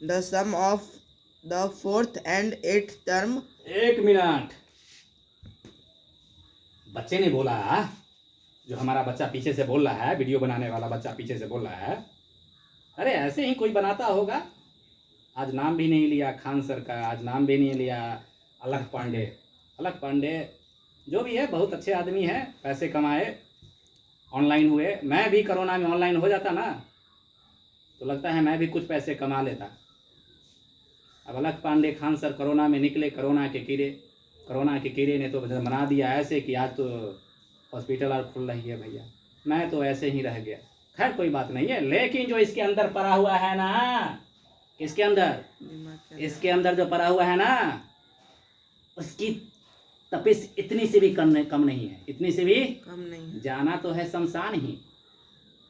The sum of the fourth and eighth term. एक minute, बच्चे ने बोला, जो हमारा बच्चा पीछे से बोल रहा है, वीडियो बनाने वाला बच्चा पीछे से बोल रहा है, अरे ऐसे ही कोई बनाता होगा। आज नाम भी नहीं लिया खान सर का, आज नाम भी नहीं लिया अलख पांडे। अलख पांडे जो भी है बहुत अच्छे आदमी है, पैसे कमाए, ऑनलाइन हुए। मैं भी कोरोना में ऑनलाइन हो जाता ना तो लगता है मैं भी कुछ पैसे कमा लेता। अब अलख पांडे खान सर कोरोना में निकले, कोरोना के कीड़े ने तो बना दिया ऐसे कि आज तो हॉस्पिटल और खुल रही है भैया। मैं तो ऐसे ही रह गया। खैर कोई बात नहीं है, लेकिन जो इसके अंदर पड़ा हुआ है ना, इसके अंदर जो पड़ा हुआ है ना, उसकी तपिश इतनी से भी कम नहीं है, इतनी से भी कम नहीं। जाना तो है शमशान ही,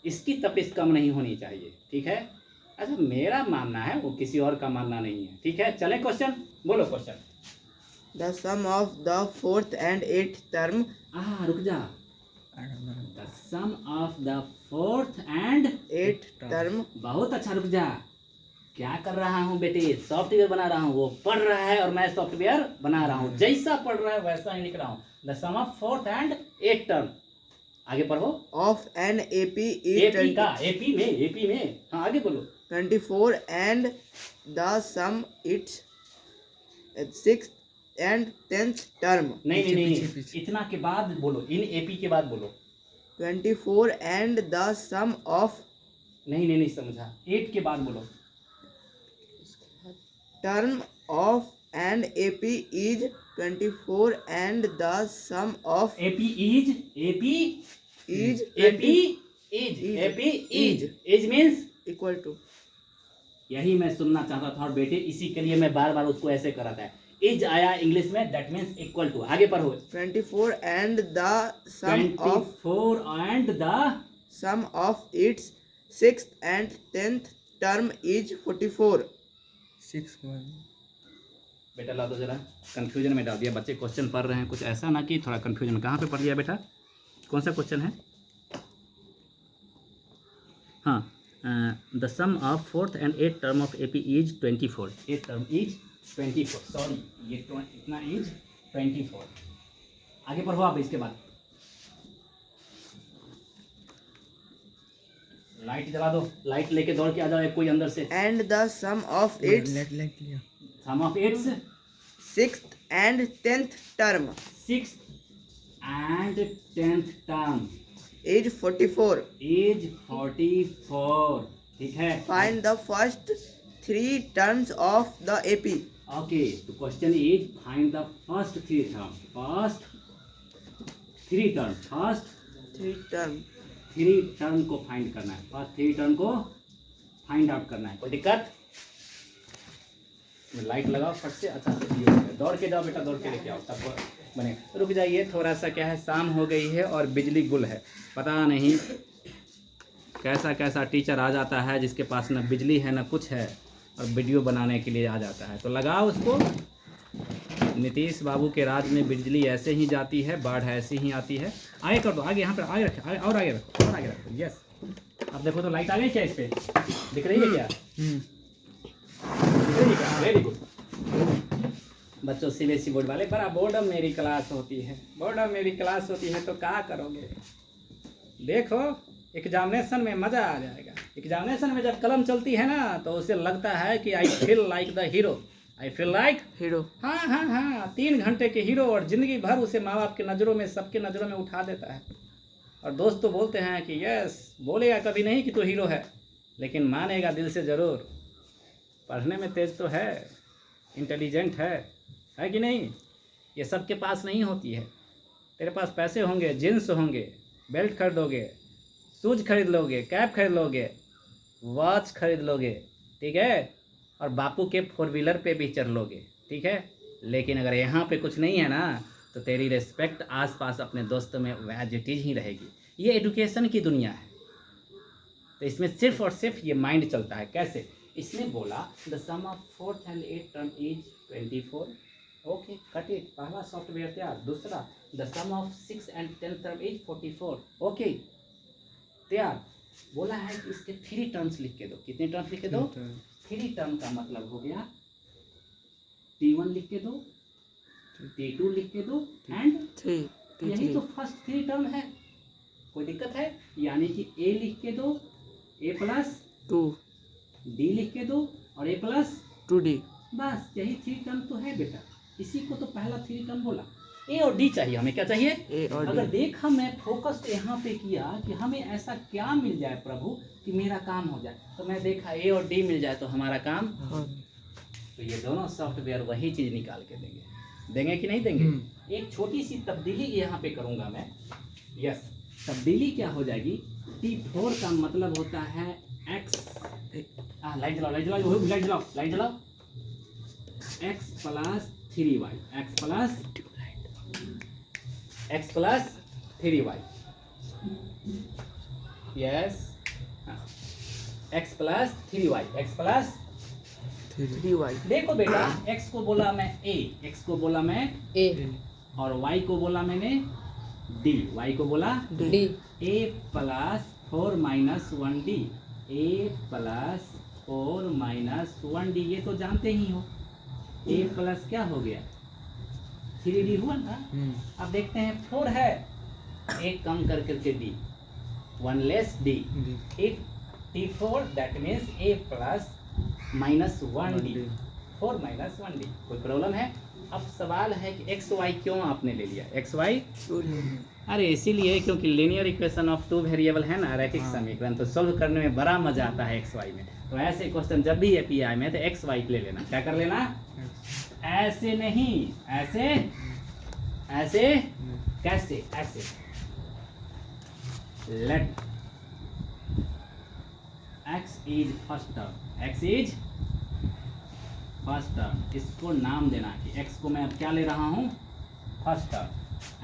इसकी तपिश कम नहीं होनी चाहिए। ठीक है, अच्छा मेरा मानना है, वो किसी और का मानना नहीं है। ठीक है, चले क्वेश्चन, बोलो question. The sum of the fourth and eighth term. रुक जा। The sum of the fourth and eighth term. बहुत अच्छा, रुक जा। क्या कर रहा हूँ बेटे? सॉफ्टवेयर बना रहा हूँ। वो पढ़ रहा है और मैं सॉफ्टवेयर बना रहा हूँ। जैसा पढ़ रहा है वैसा ही लिख रहा हूँ। The sum of fourth and eighth term, आगे पढ़ो। Of an AP is AP का, AP में हाँ आगे बोलो। 24 and the sum its sixth and 10th term. नहीं, इतना के बाद बोलो, इन AP के बाद बोलो। 24 and the sum of. नहीं समझा, 8 के बाद बोलो। Term of an AP is 24 and the sum of. AP is means equal to. यही मैं सुनना चाहता था और बेटे इसी के लिए मैं बार बार उसको ऐसे करा था। इज आया इंग्लिश में, दैट मीन्स इक्वल टू। आगे पढ़ो। 24 and the sum of. 24 and the sum of its sixth and 10th term is 44. 6 बेटा ला दो जरा, कंफ्यूजन में डाल दिया। बच्चे क्वेश्चन पढ़ रहे हैं, कुछ ऐसा ना कि थोड़ा कंफ्यूजन। कहाँ पे पढ़ लिया बेटा? कौन सा क्वेश्चन है? हाँ, the sum of fourth and eight term of AP is 24। Eight term is 24, sorry ये इतना इज 24। आगे पढ़ो आप इसके बाद। लाइट जला दो, लाइट लेके दौड़ के आ जाओ कोई अंदर से। And the sum of its sum of its sixth and 10th term. 6th and 10th term is 44. is 44। ठीक है, find the first 3 terms of the AP. Okay, तो question is find the first 3 term। First 3 term 3 term को find करना है। First 3 term को find out करना है। कोई दिक्कत? लाइट लगाओ फट से, अच्छा से दौड़ के जाओ बेटा, दौड़ के लेके आओ तब बने। रुक जाइए थोड़ा सा, क्या है शाम हो गई है और बिजली गुल है। पता नहीं कैसा कैसा टीचर आ जाता है जिसके पास न बिजली है न कुछ है और वीडियो बनाने के लिए आ जाता है। तो लगाओ उसको। नीतीश बाबू के राज में बिजली ऐसे ही जाती है, बाढ़ ऐसी ही आती है। आगे कर दो, आगे यहाँ पर आगे रखो, और आगे रखो, और आगे रखो। यस, अब देखो तो लाइट आ गई क्या? इस पर दिख रही है क्या? वेरी गुड बच्चों। CBSE बोर्ड वाले, बड़ा बोर्डम मेरी क्लास होती है, बोर्डम मेरी क्लास होती है तो क्या करोगे? देखो एग्जामिनेशन में मज़ा आ जाएगा। एग्जामिनेशन में जब कलम चलती है ना तो उसे लगता है कि I feel like the hero, I feel like hero. हाँ 3 घंटे के हीरो, और ज़िंदगी भर उसे माँ बाप की नज़रों में, सबके नज़रों में उठा देता है। और दोस्त तो बोलते हैं कि यस, बोलेगा कभी नहीं कि तू हीरो है, लेकिन मानेगा दिल से ज़रूर। पढ़ने में तेज तो है, इंटेलिजेंट है कि नहीं? ये सबके पास नहीं होती है। तेरे पास पैसे होंगे, जीन्स होंगे, बेल्ट खरीदोगे, शूज खरीद लोगे, कैप खरीद लोगे, वॉच खरीद लोगे, ठीक है, और बापू के 4 व्हीलर पे भी चढ़ लोगे, ठीक है। लेकिन अगर यहाँ पे कुछ नहीं है ना तो तेरी रिस्पेक्ट आसपास अपने दोस्तों में एज इट इज ही रहेगी। ये एजुकेशन की दुनिया है, तो इसमें सिर्फ और सिर्फ ये माइंड चलता है। कैसे? इसने बोला the sum of fourth and eight term is 24। Okay, cut it. पहला सॉफ्टवेयर तैयार। दूसरा the sum of 6 and 10 term is 44। Okay तैयार। बोला है कि इसके 3 टर्म्स लिख के दो। कितने टर्म्स लिख के दो? थ्री टर्म का मतलब हो गया T1 लिख के दो, T2 लिख के दो एंड 3 यही तो फर्स्ट थ्री टर्म है। कोई दिक्कत है? यानी कि A लिख के दो, A प्लस 2 D लिख के दो और A प्लस 2D। बस यही थ्री टर्म तो है बेटा। इसी को तो पहला थ्री टर्म बोला। ए और डी चाहिए हमें। क्या चाहिए? A और अगर D। देखा मैं फोकस यहाँ पे किया कि हमें ऐसा क्या मिल जाए प्रभु कि मेरा काम हो जाए, तो मैं देखा ए और डी मिल जाए तो हमारा काम। तो ये दोनों सॉफ्टवेयर वही चीज निकाल के देंगे कि नहीं देंगे? एक छोटी सी तब्दीली यहाँ पे करूंगा मैं। यस, तब्दीली क्या हो जाएगी? T4 का मतलब होता है x। लाइट जलाओ, लाइट जलाओ, लाइट जलाओ, लाइट जलाओ। x plus 3y, x plus 3y। Yes, x plus 3y, x plus 3Y। देखो बेटा, x को बोला मैं a, x को बोला मैं A और y को बोला मैंने d, y को बोला D a plus 4 minus 1d, a plus 4 minus 1d, ये तो जानते ही हो। a प्लस क्या हो गया? 3d हुआ ना। अब देखते हैं 4 है, एक कम कर करके d, 1 लेस d, एक T4 that means a plus minus 1d, 4 minus 1d। कोई प्रॉब्लम है? अब सवाल है कि एक्स वाई क्यों आपने ले लिया? एक्स वाई, अरे इसीलिए क्योंकि linear equation of two variable है ना, रैखिक समीकरण, तो सॉल्व करने में बड़ा मजा आता है एक्स वाई में। तो ऐसे क्वेश्चन जब भी एपीआई में तो एक्स वाई ले लेना। क्या कर लेना? ऐसे नहीं, ऐसे, ऐसे, कैसे? ऐसे। Let x is first term, x is first term, इसको नाम देना कि x को मैं अब क्या ले रहा हूँ? First term.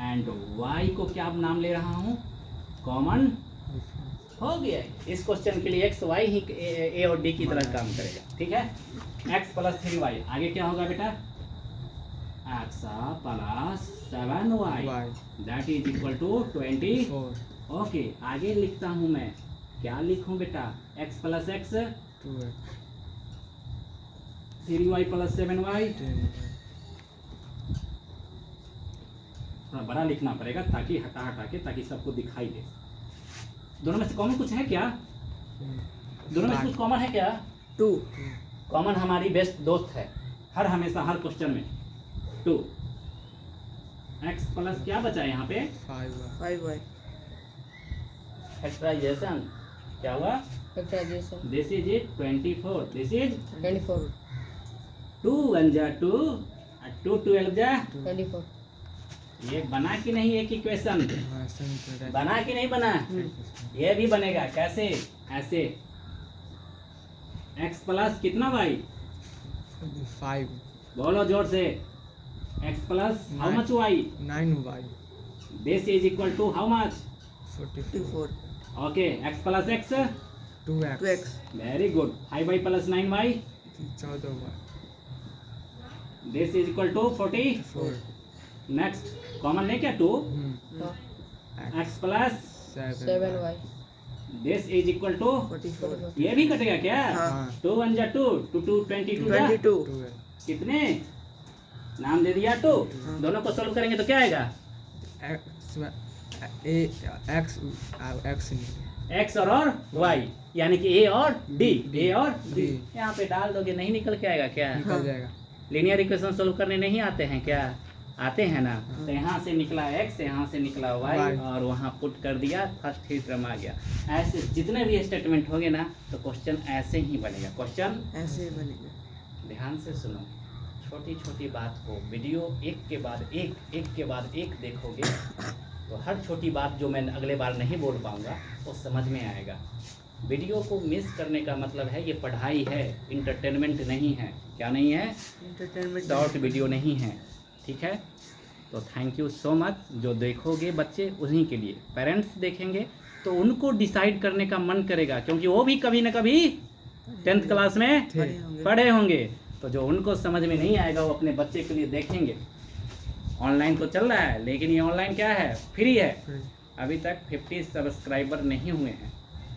एंड y को क्या अब नाम ले रहा हूँ? कॉमन। हो गया। इस क्वेश्चन के लिए x y ही a और d की तरह काम करेगा। ठीक है? x प्लस 3y, आगे क्या होगा बेटा? x plus 7y that is equal to 24। Okay, आगे लिखता हूँ मैं। क्या लिखूँ बेटा? x plus x 3y plus 7y। थोड़ा बड़ा लिखना पड़ेगा ताकि हटा हटा के, ताकि सबको दिखाई दे। दोनों में से कॉमन कुछ है क्या? दोनों में से कुछ कॉमन है क्या? 2। कॉमन हमारी बेस्ट दोस्त है, हर हमेशा हर क्वेश्चन में 2। x प्लस क्या बचा है यहाँ पे? 5Y। फैक्टराइजेशन क्या हुआ? factorization this is 24, this is 24 2 1 जा 2 2 12 जा। 24 ये बना कि नहीं एक इक्वेशन? बना कि नहीं बना? ये भी बनेगा। कैसे? ऐसे। x प्लस कितना y? 5 बोलो जोर से। x plus how much y? 9y this is equal to how much? 44 okay, x plus x 2x 2X। Very good. 5y plus 9y 14y this is equal to 44। Next common ले क्या? 2 x plus 7y this is equal to 44। ये भी कटेगा क्या? हाँ। 2 1 जा 2 2 2 22 जा 22। कितने? नाम दे दिया 2। दोनों को सोल्व करेंगे तो क्या आएगा? x और y, यानी कि a और d, a और d। यहाँ पे डाल दोगे, नहीं निकल के आएगा क्या? निकल जाएगा। लीनियर इक्वेशन सोल्व करने नहीं आते हैं क्या? आते हैं ना। तो यहाँ से निकला x, यहाँ से निकला y और वहाँ पुट कर दिया, फर्स्ट ही टर्म आ गया। ऐसे जितने भी स्टेटमेंट होंगे ना, तो क्वेश्चन ऐसे ही बनेगा। क्वेश्चन ऐसे ही बनेगा। ध्यान से सुनो, छोटी छोटी बात को वीडियो एक के बाद एक देखोगे तो हर छोटी बात जो मैं अगले बार नहीं बोल पाऊँगा वो समझ में आएगा। वीडियो को मिस करने का मतलब है ये पढ़ाई है, इंटरटेनमेंट नहीं है। क्या नहीं है? एंटरटेनमेंट। शॉर्ट वीडियो नहीं है। ठीक है? तो थैंक यू सो मच। जो देखोगे बच्चे उन्हीं के लिए, पेरेंट्स देखेंगे तो उनको डिसाइड करने का मन करेगा, क्योंकि वो भी कभी ना कभी 10th क्लास में पढ़े होंगे। तो जो उनको समझ में नहीं आएगा वो अपने बच्चे के लिए देखेंगे। ऑनलाइन तो चल रहा है, लेकिन ये ऑनलाइन क्या है? फ्री है। अभी तक 50 सब्सक्राइबर नहीं हुए हैं,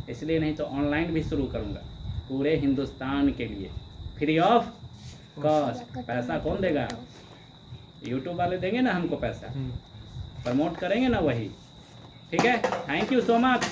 इसलिए नहीं तो ऑनलाइन भी शुरू करूँगा पूरे हिंदुस्तान के लिए। Free of cost. पैसा कौन देगा? यूट्यूब वाले देंगे ना हमको पैसा, प्रमोट करेंगे ना वही। ठीक है, थैंक यू सो मच।